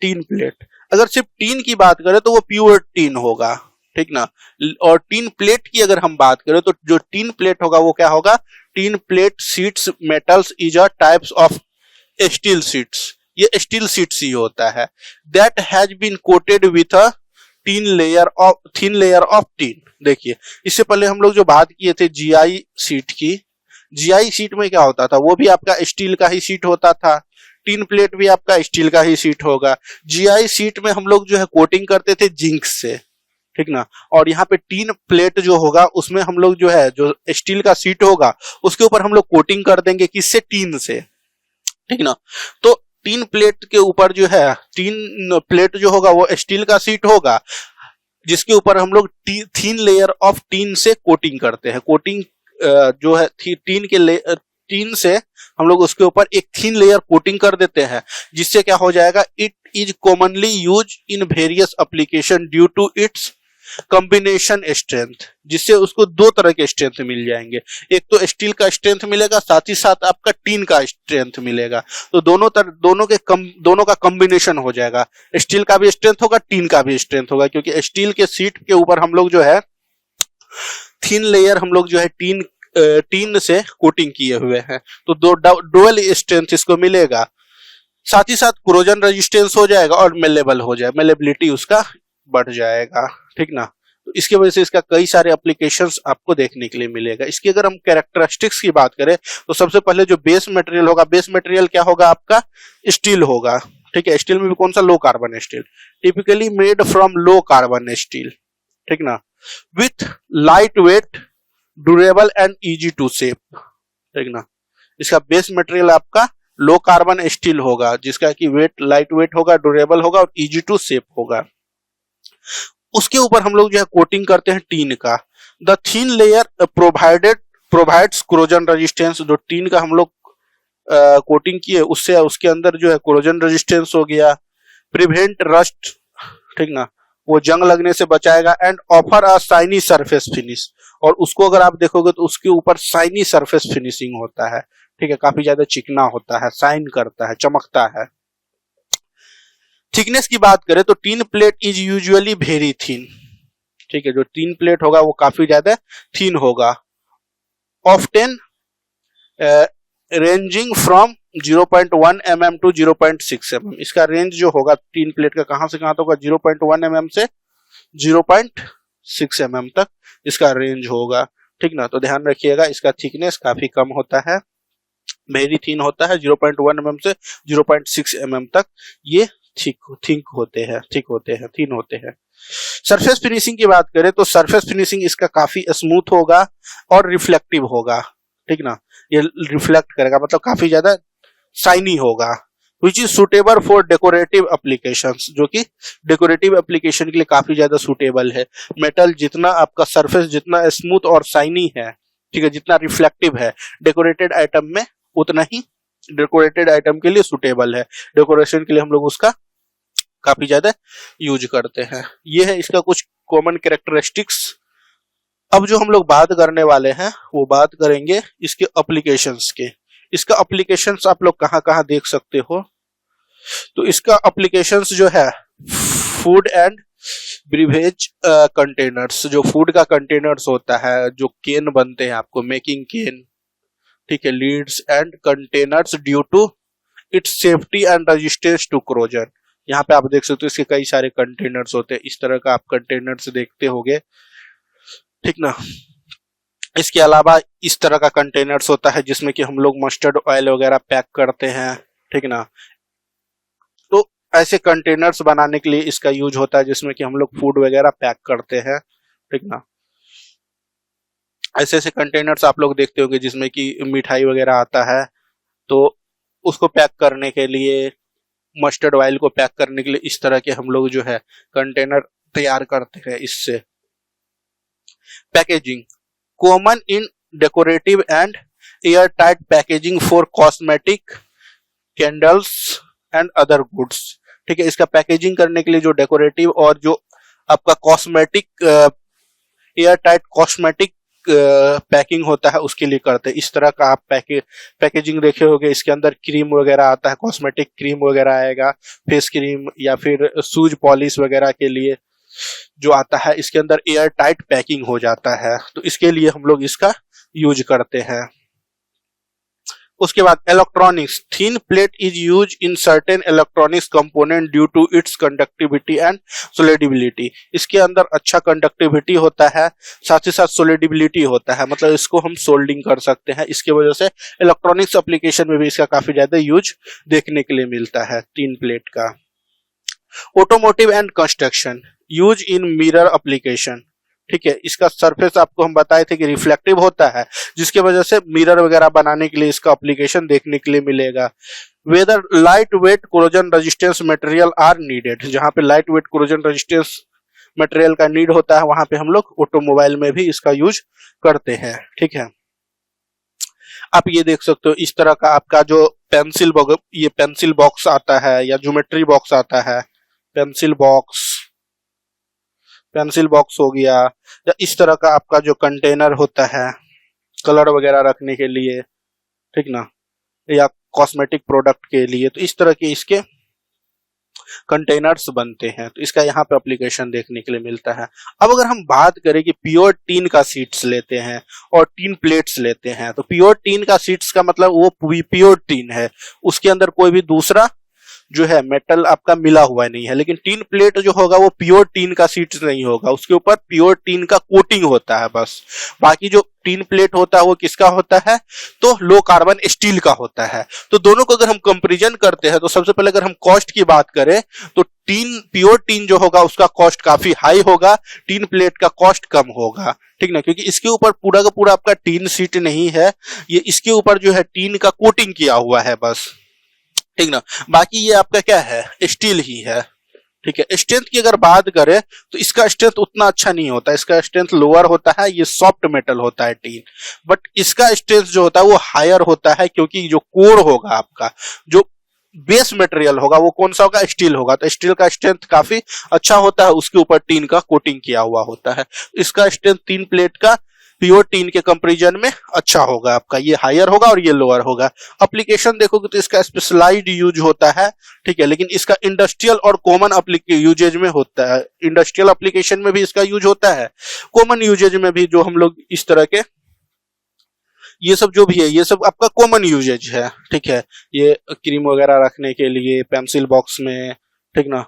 टीन प्लेट। अगर सिर्फ टीन की बात करें तो वो प्योर टीन होगा, ठीक ना। और टीन प्लेट की अगर हम बात करें तो जो टीन प्लेट होगा वो क्या होगा, tin plate sheets metals is a types of steel sheets. ये स्टील शीट्स ही होता है that has been coated with a thin layer of tin. देखिए इससे पहले हम लोग जो बात किए थे जीआई शीट की, जीआई शीट में क्या होता था, वो भी आपका स्टील का ही शीट होता था। टीन प्लेट भी आपका स्टील का ही शीट होगा। जीआई शीट में हम लोग जो है कोटिंग करते थे जिंक से, ठीक ना। और यहाँ पे टीन प्लेट जो होगा उसमें हम लोग जो है जो स्टील का शीट होगा उसके ऊपर हम लोग कोटिंग कर देंगे किससे, टीन से, ठीक ना। तो टीन प्लेट के ऊपर जो है टीन प्लेट जो होगा वो स्टील का शीट होगा जिसके ऊपर हम लोग थीन लेयर ऑफ टीन से कोटिंग करते हैं। कोटिंग जो है टीन से हम लोग उसके ऊपर एक थीन लेयर कोटिंग कर देते हैं जिससे क्या हो जाएगा, it is commonly use in various application due to its combination strength, जिससे उसको दो तरह के स्ट्रेंथ मिल जाएंगे। एक तो स्टील का स्ट्रेंथ मिलेगा, साथ ही साथ आपका टीन का स्ट्रेंथ मिलेगा। तो दोनों का कॉम्बिनेशन हो जाएगा। स्टील का भी स्ट्रेंथ होगा, टीन का भी स्ट्रेंथ होगा, क्योंकि स्टील के शीट के ऊपर हम लोग जो है थीन लेयर हम लोग जो है टीन से कोटिंग किए हुए हैं। तो डुअल स्ट्रेंथ इसको मिलेगा। साथ ही साथ कोरोजन रेजिस्टेंस हो जाएगा और मेलेबल हो जाएगा, मेलेबिलिटी उसका बढ़ जाएगा, ठीक ना। तो इसके वजह से इसका कई सारे एप्लीकेशंस आपको देखने के लिए मिलेगा। इसकी अगर हम कैरेक्टरिस्टिक्स की बात करें तो सबसे पहले जो बेस मटेरियल होगा, बेस मटेरियल क्या होगा आपका, स्टील होगा, ठीक है। स्टील में भी कौन सा, low carbon steel, typically made from low carbon steel, ठीक ना, with light weight, durable and easy to shape, ठीक ना। इसका बेस मटेरियल आपका लो कार्बन स्टील होगा जिसका कि वेट लाइट वेट होगा, ड्यूरेबल होगा और इजी टू शेप होगा। उसके ऊपर हम लोग जो है कोटिंग करते हैं टीन का। The thin layer provides corrosion resistance. जो टीन का हम लोग कोटिंग किए उससे उसके अंदर जो है कोरोजन रेजिस्टेंस हो गया। प्रिवेंट रस्ट, ठीक ना, वो जंग लगने से बचाएगा। And offer a shiny surface finish, और उसको अगर आप देखोगे तो उसके ऊपर शाइनी सरफेस फिनिशिंग होता है, ठीक है, काफी ज्यादा चिकना होता है, शाइन करता है, चमकता है। थिकनेस की बात करें तो tin plate is usually very thin, ठीक है, जो टीन प्लेट होगा वो काफी ज्यादा थीन होगा। Often ranging from 0.1 mm to 0.6 mm। इसका रेंज जो होगा टीन प्लेट का कहां से कहां तक होगा, 0.1 mm से 0.6 mm तक इसका रेंज होगा। ठीक ना। तो ध्यान रखिएगा इसका थिकनेस काफी कम होता है, वेरी थिन होता है, 0.1 mm से 0.6 mm तक ये थिक होते हैं, थिन होते हैं। सरफेस फिनिशिंग की बात करें तो सरफेस फिनिशिंग इसका काफी स्मूथ होगा और रिफ्लेक्टिव होगा, ठीक ना। ये रिफ्लेक्ट करेगा, मतलब काफी ज्यादा शाइनी होगा, which is suitable for decorative applications, जो कि डेकोरेटिव एप्लीकेशन के लिए काफी ज्यादा सुटेबल है। मेटल जितना आपका सरफेस जितना स्मूथ और शाइनी है, ठीक है, जितना रिफ्लेक्टिव है, डेकोरेटेड आइटम में उतना ही डेकोरेटेड आइटम के लिए सुटेबल है। डेकोरेशन के लिए हम लोग उसका काफी ज्यादा यूज करते हैं। ये है इसका कुछ कॉमन कैरेक्टरिस्टिक्स। अब जो हम लोग बात करने वाले हैं वो बात करेंगे इसके एप्लीकेशंस के। इसका एप्लीकेशंस आप लोग कहाँ कहाँ देख सकते हो, तो इसका एप्लीकेशंस जो है फूड एंड ब्रीवेज कंटेनर्स, जो फूड का कंटेनर्स होता है, जो केन बनते हैं आपको मेकिंग केन, ठीक है, lids and containers due to its safety and resistance to corrosion. यहाँ पे आप देख सकते हो इसके कई सारे कंटेनर्स होते हैं, इस तरह का आप कंटेनर्स देखते होंगे, ठीक ना। इसके अलावा इस तरह का कंटेनर्स होता है जिसमें कि हम लोग मस्टर्ड ऑयल वगैरह पैक करते हैं, ठीक ना। तो ऐसे कंटेनर्स बनाने के लिए इसका यूज होता है जिसमें कि हम लोग फूड वगैरह पैक करते हैं, ठीक ना। ऐसे ऐसे कंटेनर्स आप लोग देखते होंगे जिसमें कि मिठाई वगैरह आता है, तो उसको पैक करने के लिए, मस्टर्ड ऑयल को पैक करने के लिए इस तरह के हम लोग जो है कंटेनर तैयार करते हैं इससे। Packaging common in decorative and air tight packaging for cosmetic, candles and other goods, ठीक है। इसका पैकेजिंग करने के लिए जो डेकोरेटिव और जो आपका cosmetic air tight cosmetic packing होता है उसके लिए करते हैं। इस तरह का आप पैकेजिंग देखे होंगे, इसके अंदर क्रीम वगैरह आता है, कॉस्मेटिक क्रीम वगैरह आएगा, फेस क्रीम या फिर शूज पॉलिश वगैरह के लिए जो आता है, इसके अंदर एयर टाइट पैकिंग हो जाता है, तो इसके लिए हम लोग इसका यूज करते हैं। उसके बाद electronics, thin plate is use in certain electronics component due to its conductivity and solderability. इसके अंदर अच्छा कंडक्टिविटी होता है, साथ ही साथ सोलिडिबिलिटी होता है, मतलब इसको हम सोल्डिंग कर सकते हैं। इसके वजह से इलेक्ट्रॉनिक्स एप्लीकेशन में भी इसका काफी ज्यादा यूज देखने के लिए मिलता है थिन प्लेट का। Automotive and construction, use in mirror application, ठीक है। इसका सरफेस आपको हम बताए थे कि रिफ्लेक्टिव होता है, जिसके वजह से मिरर वगैरह बनाने के लिए इसका एप्लीकेशन देखने के लिए मिलेगा। Whether light weight corrosion resistance material are needed, जहां पे light weight corrosion resistance material का नीड होता है वहां पे हम लोग ऑटोमोबाइल में भी इसका यूज करते हैं, ठीक है। आप ये देख सकते हो इस तरह का आपका जो पेंसिल बॉक्स आता है या ज्योमेट्री बॉक्स आता है, पेंसिल बॉक्स हो गया, या इस तरह का आपका जो कंटेनर होता है कलर वगैरह रखने के लिए, ठीक ना, या कॉस्मेटिक प्रोडक्ट के लिए, तो इस तरह के इसके कंटेनर्स बनते हैं, तो इसका यहाँ पे एप्लीकेशन देखने के लिए मिलता है। अब अगर हम बात करें कि प्योर टीन का शीट्स लेते हैं और टीन प्लेट्स लेते हैं, तो प्योर टीन का शीट्स का मतलब वो प्योर टीन है, उसके अंदर कोई भी दूसरा जो है मेटल आपका मिला हुआ नहीं है। लेकिन टीन प्लेट जो होगा वो प्योर टीन का शीट्स नहीं होगा, उसके ऊपर प्योर टीन का कोटिंग होता है बस। बाकी जो टीन प्लेट होता है वो किसका होता है, तो लो कार्बन स्टील का होता है। तो दोनों को अगर हम कंपैरिजन करते हैं तो सबसे पहले अगर हम कॉस्ट की बात करें तो प्योर टीन जो होगा उसका कॉस्ट काफी हाई होगा, टीन प्लेट का कॉस्ट कम होगा, ठीक ना, क्योंकि इसके ऊपर पूरा का पूरा आपका टीन शीट नहीं है, ये इसके ऊपर जो है टीन का कोटिंग किया हुआ है बस, ठीक ना। बाकी ये आपका क्या है, स्टील ही है, ठीक है। स्ट्रेंथ की अगर बात करें तो इसका स्ट्रेंथ उतना अच्छा नहीं होता, इसका स्ट्रेंथ लोअर होता है, ये सॉफ्ट मेटल होता है टीन, बट इसका स्ट्रेंथ जो होता है वो हायर होता है, क्योंकि जो कोर होगा आपका, जो बेस मटेरियल होगा वो कौन सा होगा, स्टील होगा, तो स्टील का स्ट्रेंथ काफी अच्छा होता है, उसके ऊपर टीन का कोटिंग किया हुआ होता है। इसका स्ट्रेंथ तीन प्लेट का प्योर टीन के कंपैरिजन में अच्छा होगा आपका, ये हायर होगा और ये लोअर होगा। एप्लीकेशन देखोगे तो इसका स्पेशलाइज्ड यूज होता है, ठीक है, लेकिन इसका इंडस्ट्रियल और कॉमन यूजेज में होता है। इंडस्ट्रियल एप्लीकेशन में भी इसका यूज होता है, कॉमन यूजेज में भी, जो हम लोग इस तरह के ये सब जो भी है ये सब आपका कॉमन यूजेज है, ठीक है। ये क्रीम वगैरह रखने के लिए पेंसिल बॉक्स में, ठीक ना,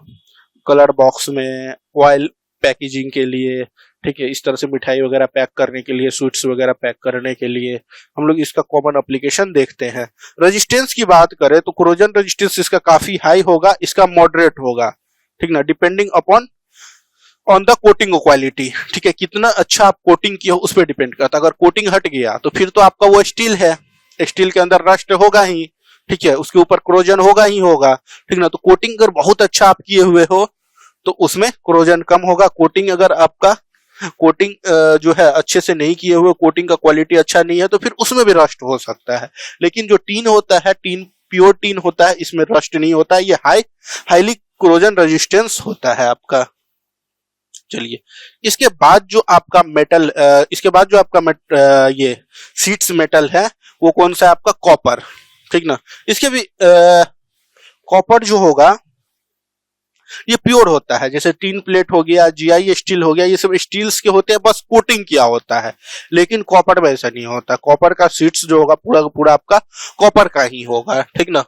कलर बॉक्स में, ऑयल पैकेजिंग के लिए, ठीक है, इस तरह से मिठाई वगैरह पैक करने के लिए, स्वीट्स वगैरह पैक करने के लिए हम लोग इसका कॉमन एप्लीकेशन देखते हैं। रेजिस्टेंस की बात करें तो कोरोजन रेजिस्टेंस इसका काफी हाई होगा, इसका मॉडरेट होगा, ठीक ना, depending upon on the coating quality. ठीक है, कितना अच्छा आप कोटिंग किया उस पर डिपेंड करता है। अगर कोटिंग हट गया तो फिर तो आपका वो स्टील है, स्टील के अंदर रस्ट होगा ही, ठीक है, उसके ऊपर क्रोजन होगा ही होगा, ठीक ना। तो कोटिंग अगर बहुत अच्छा आप किए हुए हो तो उसमें क्रोजन कम होगा। कोटिंग अगर आपका कोटिंग जो है अच्छे से नहीं किए हुए, कोटिंग का क्वालिटी अच्छा नहीं है, तो फिर उसमें भी रस्ट हो सकता है। लेकिन जो टीन होता है, टीन प्योर टीन होता है, इसमें रस्ट नहीं होता है, ये हाईली क्रोजन रेजिस्टेंस होता है आपका। चलिए, इसके बाद जो आपका मेटल, ये सीट्स मेटल है वो कौन सा है आपका, कॉपर, ठीक ना। इसके भी कॉपर जो होगा ये प्योर होता है, जैसे टीन प्लेट हो गया, जीआई स्टील हो गया, ये सब स्टील्स के होते हैं, बस कोटिंग किया होता है। लेकिन कॉपर में ऐसा नहीं होता, कॉपर का सीट्स जो होगा पूरा पूरा आपका कॉपर का ही होगा, ठीक ना।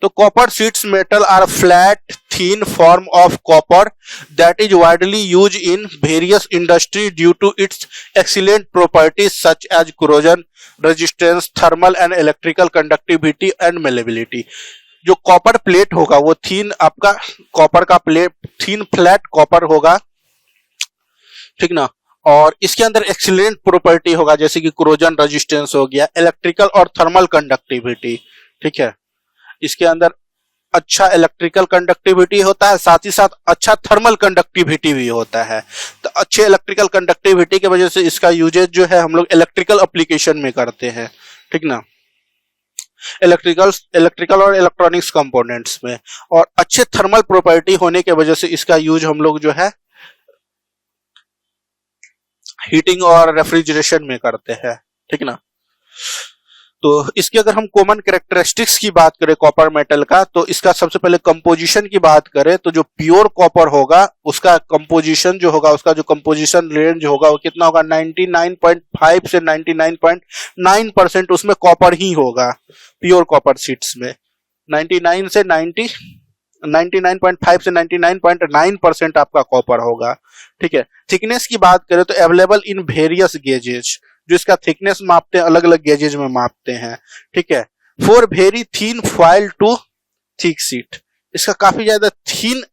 तो copper sheets metal are flat thin form of copper that is widely used in various industries due to its excellent properties such as corrosion resistance, thermal and electrical conductivity and malleability। जो कॉपर प्लेट होगा वो थीन आपका कॉपर का प्लेट, थीन फ्लैट कॉपर होगा, ठीक ना। और इसके अंदर एक्सीलेंट प्रॉपर्टी होगा, जैसे कि क्रोजन रेजिस्टेंस हो गया, इलेक्ट्रिकल और थर्मल कंडक्टिविटी, ठीक है। इसके अंदर अच्छा इलेक्ट्रिकल कंडक्टिविटी होता है, साथ ही साथ अच्छा थर्मल कंडक्टिविटी भी होता है। तो अच्छे इलेक्ट्रिकल कंडक्टिविटी की वजह से इसका यूजेज जो है हम लोग इलेक्ट्रिकल एप्लीकेशन में करते हैं, ठीक ना, इलेक्ट्रिकल और इलेक्ट्रॉनिक्स कंपोनेंट्स में। और अच्छे थर्मल प्रॉपर्टी होने की वजह से इसका यूज हम लोग जो है हीटिंग और रेफ्रिजरेशन में करते हैं, ठीक ना। तो इसकी अगर हम कॉमन कैरेक्टरिस्टिक्स की बात करें कॉपर मेटल का, तो इसका सबसे पहले कंपोजिशन की बात करें तो जो प्योर कॉपर होगा उसका कंपोजिशन जो होगा, उसका जो कंपोजिशन रेंज होगा वो कितना होगा, 99.5 से 99.9% उसमें कॉपर ही होगा। प्योर कॉपर शीट्स में 99 से 99.5 से 99.9% आपका कॉपर होगा, ठीक है। थिकनेस की बात करें तो अवेलेबल इन वेरियस गेजेज, जो इसका थिकनेस मापते हैं अलग अलग गेजेज में मापते हैं, ठीक है। For very thin foil to thick sheet, इसका काफी ज्यादा थीन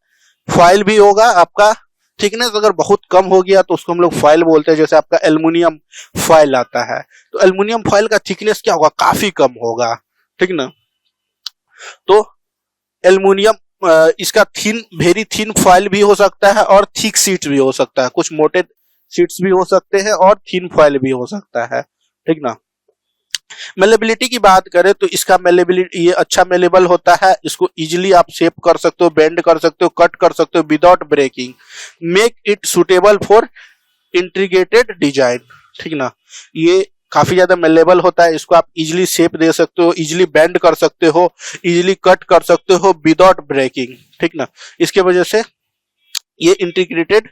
फॉइल भी होगा आपका। थिकनेस अगर बहुत कम हो गया तो उसको हम लोग फॉइल बोलते हैं, जैसे आपका एल्युमिनियम फॉइल आता है, तो एल्युमिनियम फॉइल का थिकनेस क्या होगा, काफी कम होगा, ठीक ना। तो एल्युमिनियम इसका वेरी थीन फॉइल भी हो सकता है और थिक शीट भी हो सकता है, कुछ मोटे शीट्स भी हो सकते हैं और थीन फॉइल भी हो सकता है, ठीक ना। मेलेबिलिटी की बात करें तो इसका मेलेबिलिटी ये अच्छा मेलेबल होता है, इसको इजीली आप शेप कर सकते हो, बेंड कर सकते हो, कट कर सकते हो without breaking, make it suitable for integrated design, ठीक ना। ये काफी ज्यादा मेलेबल होता है, इसको आप इजीली शेप दे सकते हो, इजीली बेंड कर सकते हो, इजीली कट कर सकते हो विदाउट ब्रेकिंग, ठीक ना। इसके वजह से ये इंटीग्रेटेड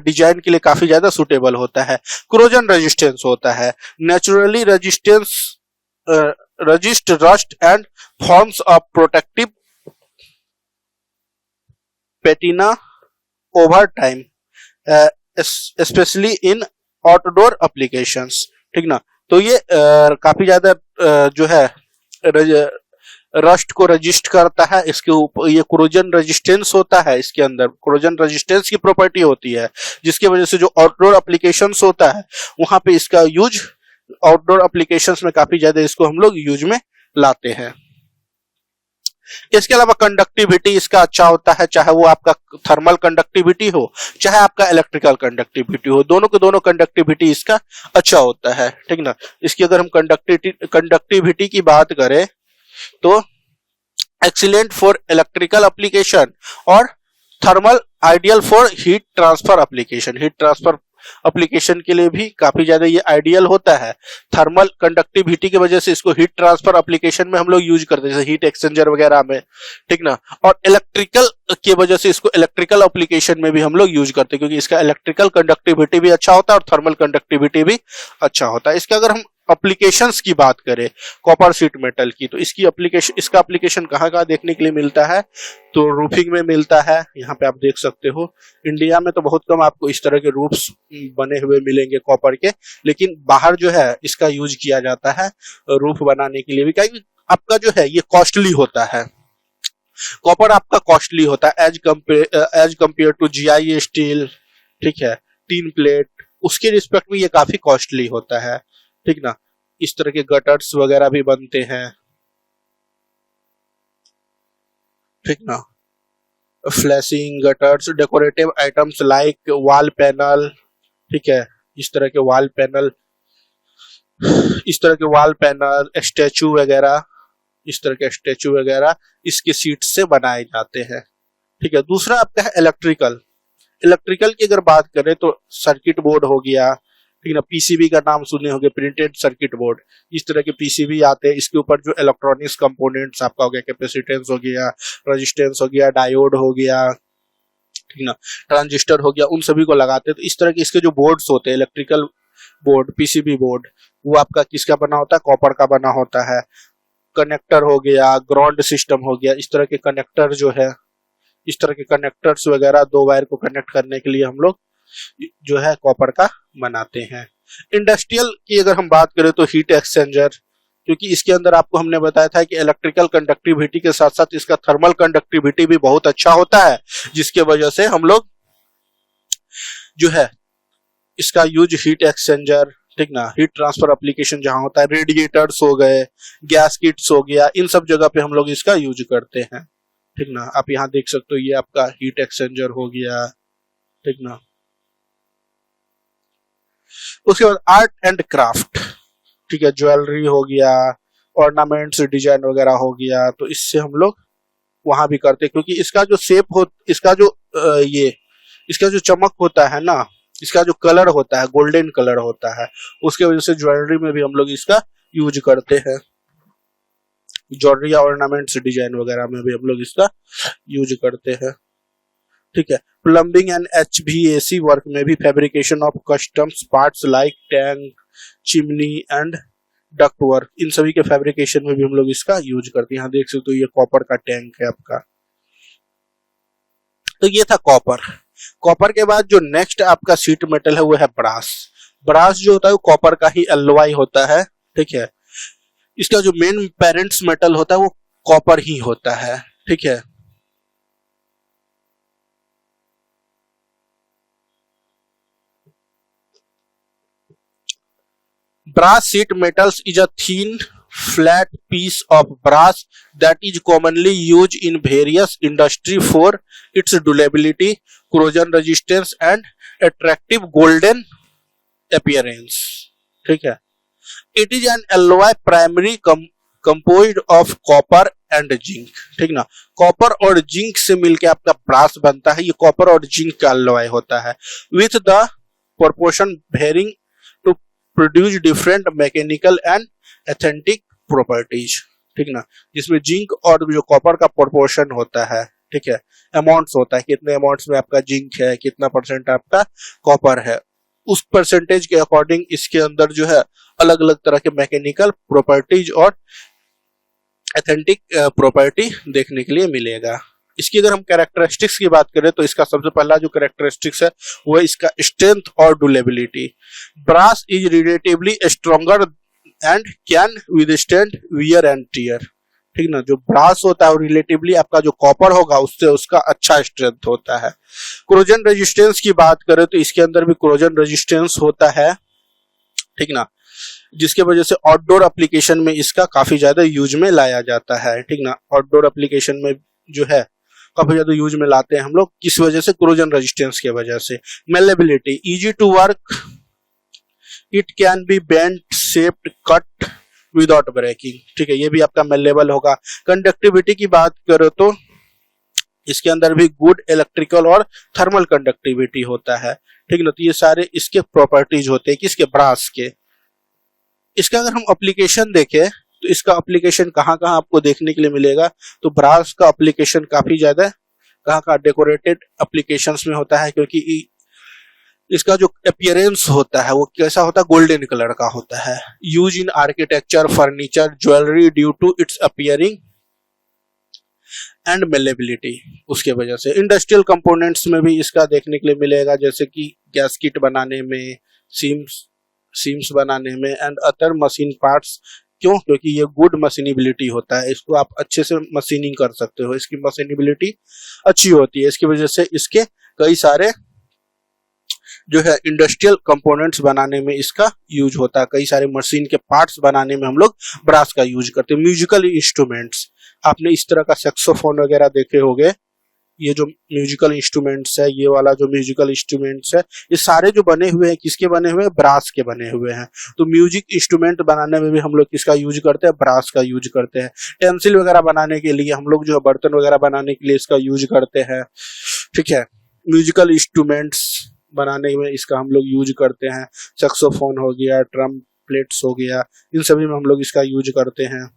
डिजाइन के लिए काफी ज्यादा सुटेबल होता है। क्रोजन रेजिस्टेंस होता है, naturally resist rust and forms of protective पेटिना over time, specially in outdoor applications, ठीक ना। तो ये काफी ज्यादा जो है रस्ट को रजिस्ट करता है, इसके ऊपर ये क्रोजन रेजिस्टेंस होता है, इसके अंदर क्रोजन रेजिस्टेंस की प्रॉपर्टी होती है, जिसकी वजह से जो आउटडोर एप्लीकेशंस होता है वहां पे इसका यूज, आउटडोर एप्लीकेशंस में काफी ज्यादा इसको हम लोग यूज में लाते हैं। इसके अलावा कंडक्टिविटी इसका अच्छा होता है, चाहे वो आपका थर्मल कंडक्टिविटी हो चाहे आपका इलेक्ट्रिकल कंडक्टिविटी हो, दोनों के दोनों कंडक्टिविटी इसका अच्छा होता है, ठीक ना। इसकी अगर हम कंडक्टिविटी की बात करें तो एक्सीलेंट फॉर इलेक्ट्रिकल एप्लीकेशन और thermal ideal for heat transfer application, heat transfer application के लिए भी काफी ज्यादा ये आइडियल होता है। थर्मल कंडक्टिविटी की वजह से इसको हीट ट्रांसफर एप्लीकेशन में हम लोग यूज करते हैं, जैसे हीट एक्सचेंजर वगैरह में, ठीक ना। और इलेक्ट्रिकल की वजह से इसको इलेक्ट्रिकल एप्लीकेशन में भी हम लोग यूज करते हैं, क्योंकि इसका इलेक्ट्रिकल कंडक्टिविटी भी अच्छा होता है और थर्मल कंडक्टिविटी भी अच्छा होता है। इसके अगर हम एप्लीकेशंस की बात करें कॉपर शीट मेटल की, तो इसका एप्लीकेशन कहाँ कहाँ देखने के लिए मिलता है, तो रूफिंग में मिलता है। यहाँ पे आप देख सकते हो इंडिया में तो बहुत कम आपको इस तरह के रूफ्स बने हुए मिलेंगे कॉपर के, लेकिन बाहर जो है इसका यूज किया जाता है रूफ बनाने के लिए भी, क्योंकि आपका जो है ये कॉस्टली होता है, कॉपर आपका कॉस्टली होता है as compare to GI steel, ठीक है, टीन प्लेट, उसके रिस्पेक्ट में ये काफी कॉस्टली होता है, ठीक ना। इस तरह के गटर्स वगैरह भी बनते हैं, ठीक ना, flashing gutters, decorative items like wall panel, ठीक है, इस तरह के वॉल पैनल, स्टैचू वगैरह, इस तरह के स्टैचू वगैरह इसके सीट से बनाए जाते हैं, ठीक है। दूसरा आपका है इलेक्ट्रिकल की अगर बात करें तो सर्किट बोर्ड हो गया, ठीक है, पीसीबी का नाम सुने होंगे, प्रिंटेड सर्किट बोर्ड, इस तरह के पीसीबी आते हैं, इसके ऊपर जो इलेक्ट्रॉनिक्स कंपोनेंट्स आपका हो गया, कैपेसिटेंस हो गया, रेजिस्टेंस हो गया, डायोड हो गया, ठीक ना, ट्रांजिस्टर हो गया, उन सभी को लगाते हैं। तो इस तरह के इसके जो बोर्ड्स होते हैं इलेक्ट्रिकल बोर्ड, पीसीबी बोर्ड, वो आपका किसका बना होता है, कॉपर का बना होता है। कनेक्टर हो गया, ग्राउंड सिस्टम हो गया, इस तरह के कनेक्टर जो है, इस तरह के कनेक्टर्स वगैरह दो वायर को कनेक्ट करने के लिए हम लोग जो है कॉपर का बनाते हैं। इंडस्ट्रियल की अगर हम बात करें तो हीट एक्सचेंजर, क्योंकि इसके अंदर आपको हमने बताया था कि इलेक्ट्रिकल कंडक्टिविटी के साथ साथ इसका थर्मल कंडक्टिविटी भी बहुत अच्छा होता है, जिसके वजह से हम लोग जो है इसका यूज हीट एक्सचेंजर, ठीक ना, हीट ट्रांसफर एप्लीकेशन जहां होता है, रेडिएटर्स हो गए, गैस किट्स हो गया, इन सब जगह पे हम लोग इसका यूज करते हैं, ठीक ना। आप यहाँ देख सकते हो ये आपका हीट एक्सचेंजर हो गया, ठीक ना। उसके बाद आर्ट एंड क्राफ्ट, ठीक है, ज्वेलरी हो गया, ऑर्नामेंट्स डिजाइन वगैरह हो गया, तो इससे हम लोग वहां भी करते हैं, क्योंकि इसका जो शेप हो, इसका जो इसका जो चमक होता है ना, इसका जो कलर होता है गोल्डन कलर होता है, उसके वजह से ज्वेलरी में भी हम लोग इसका यूज करते हैं, ज्वेलरी या ऑर्नामेंट्स डिजाइन वगैरह में भी हम लोग इसका यूज करते हैं, ठीक है। प्लम्बिंग एंड एचवीएसी वर्क में भी fabrication of customs parts like tank, chimney and duct work, इन सभी के फैब्रिकेशन में भी हम लोग इसका यूज करते हैं। यहाँ देख सकते हो ये कॉपर का टैंक है आपका। तो ये था कॉपर। कॉपर के बाद जो नेक्स्ट आपका शीट मेटल है वो है ब्रास। ब्रास जो होता है वो कॉपर का ही एलॉय होता है, ठीक है। इसका जो मेन पेरेंट्स मेटल होता है वो कॉपर ही होता है, ठीक है। Brass sheet metals is a thin, flat piece of brass that is commonly used in various industries for its durability, corrosion resistance and attractive golden appearance. ठीक है। It is an alloy primary composed of copper and zinc. ठीक ना, कॉपर और जिंक से मिलकर आपका ब्रास बनता है। ये कॉपर और जिंक का alloy होता है, with the proportion varying produce different mechanical and authentic properties, ठीक ना, जिसमें जिंक और जो कॉपर का प्रोपोर्शन होता है, ठीक है, अमाउंट्स होता है, कितने अमाउंट्स में आपका जिंक है, कितना परसेंट आपका कॉपर है, उस परसेंटेज के अकॉर्डिंग इसके अंदर जो है अलग अलग तरह के मैकेनिकल प्रॉपर्टीज और एथेंटिक प्रॉपर्टी देखने के लिए मिलेगा। इसकी अगर हम कैरेक्टरिस्टिक्स की बात करें तो इसका सबसे पहला जो कैरेक्टरिस्टिक्स है वो है इसका स्ट्रेंथ और durability. Brass is relatively stronger and can withstand wear and tear, ठीक ना। जो ब्रास होता है रिलेटिवली आपका जो कॉपर होगा उससे उसका अच्छा स्ट्रेंथ होता है। कोरोजन रेजिस्टेंस की बात करें तो इसके अंदर भी कोरोजन रेजिस्टेंस होता है, ठीक ना, जिसके वजह से आउटडोर एप्लीकेशन में इसका काफी ज्यादा यूज में लाया जाता है, ठीक ना। आउटडोर एप्लीकेशन में जो है काफी ज्यादा यूज में लाते हैं हम लोग, किस वजह से, कोरोजन रेजिस्टेंस की वजह से। Malleability, easy to work, it can be bent, shaped, cut without breaking, ठीक है, ये भी आपका मेलेबल होगा। कंडक्टिविटी की बात करो तो इसके अंदर भी गुड इलेक्ट्रिकल और थर्मल कंडक्टिविटी होता है, ठीक ना। तो ये सारे इसके प्रॉपर्टीज होते हैं किसके, ब्रास के। इसका अगर हम एप्लीकेशन देखें तो इसका एप्लीकेशन कहाँ कहाँ आपको देखने के लिए मिलेगा, तो ब्रास का एप्लीकेशन काफी ज्यादा कहाँ कहाँ डेकोरेटेड एप्लीकेशंस में होता है, क्योंकि इसका जो अपीयरेंस होता है वो कैसा होता है, गोल्डन कलर का होता है। Use in architecture, furniture, jewellery due to its appearing and malleability, उसके वजह से। इंडस्ट्रियल कंपोनेंट्स में भी इसका देखने के लिए मिलेगा, जैसे कि गैस्किट बनाने में, सीम्स बनाने में एंड अदर मशीन पार्ट्स। क्यों? क्योंकि ये गुड मशीनिबिलिटी होता है, इसको आप अच्छे से मशीनिंग कर सकते हो, इसकी मशीनिबिलिटी अच्छी होती है। इसकी वजह से इसके कई सारे जो है इंडस्ट्रियल कंपोनेंट्स बनाने में इसका यूज होता है। कई सारे मशीन के पार्ट्स बनाने में हम लोग ब्रास का यूज करते हैं। म्यूजिकल इंस्ट्रूमेंट्स, आपने इस तरह का सैक्सोफोन वगैरह देखे होंगे। ये जो म्यूजिकल इंस्ट्रूमेंट्स है, ये वाला जो म्यूजिकल इंस्ट्रूमेंट्स है, ये सारे जो बने हुए हैं किसके बने हुए हैं, ब्रास के बने हुए हैं। तो म्यूजिक इंस्ट्रूमेंट बनाने में भी हम लोग किसका यूज करते हैं, ब्रास का यूज करते हैं। टेंसिल वगैरह बनाने के लिए हम लोग जो है बर्तन वगैरह बनाने के लिए इसका यूज करते हैं, ठीक है। म्यूजिकल इंस्ट्रूमेंट्स बनाने में इसका हम लोग यूज करते हैं। सैक्सोफोन हो गया, ड्रम प्लेट्स हो गया, इन सभी में हम लोग इसका यूज करते हैं।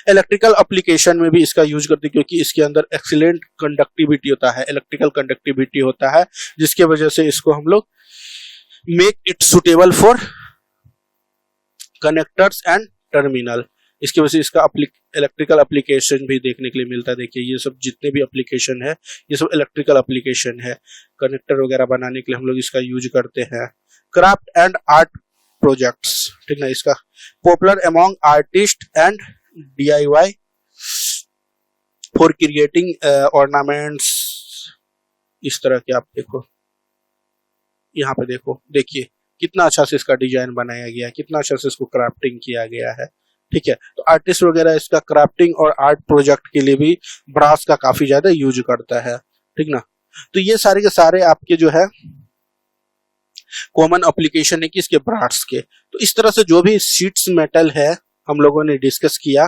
इलेक्ट्रिकल एप्लीकेशन में भी इसका यूज करते हैं, क्योंकि इसके अंदर एक्सीलेंट कंडक्टिविटी होता है, इलेक्ट्रिकल कंडक्टिविटी होता है, जिसके वजह से इसको हम लोग make it suitable for connectors and terminal. इसकी वजह से इसका इलेक्ट्रिकल एप्लीकेशन भी देखने के लिए मिलता है। देखिए ये सब जितने भी एप्लीकेशन है ये सब इलेक्ट्रिकल एप्लीकेशन है। कनेक्टर वगैरह बनाने के लिए हम लोग इसका यूज करते हैं। क्राफ्ट एंड आर्ट प्रोजेक्ट्स, ठीक है, इसका popular among artist and DIY for creating ornaments. इस तरह के आप देखो, यहाँ पे देखो, देखिए कितना अच्छा से इसका डिजाइन बनाया गया है, कितना अच्छा से इसको क्राफ्टिंग किया गया है, ठीक है। तो आर्टिस्ट वगैरह इसका क्राफ्टिंग और आर्ट प्रोजेक्ट के लिए भी ब्रास का काफी ज्यादा यूज करता है, ठीक ना। तो ये सारे के सारे आपके जो है कॉमन एप्लीकेशन है कि इसके ब्रास के। तो इस तरह से जो भी शीट्स मेटल है हम लोगों ने डिस्कस किया।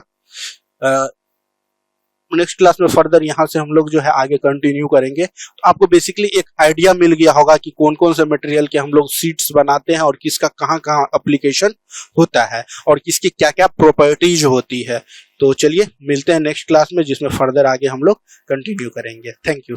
नेक्स्ट क्लास में फर्दर यहाँ से हम लोग जो है आगे कंटिन्यू करेंगे। तो आपको बेसिकली एक आइडिया मिल गया होगा कि कौन कौन से मटेरियल के हम लोग शीट्स बनाते हैं और किसका कहाँ कहाँ एप्लीकेशन होता है और किसकी क्या क्या प्रॉपर्टीज होती है। तो चलिए मिलते हैं नेक्स्ट क्लास में, जिसमें फर्दर आगे हम लोग कंटिन्यू करेंगे। Thank you.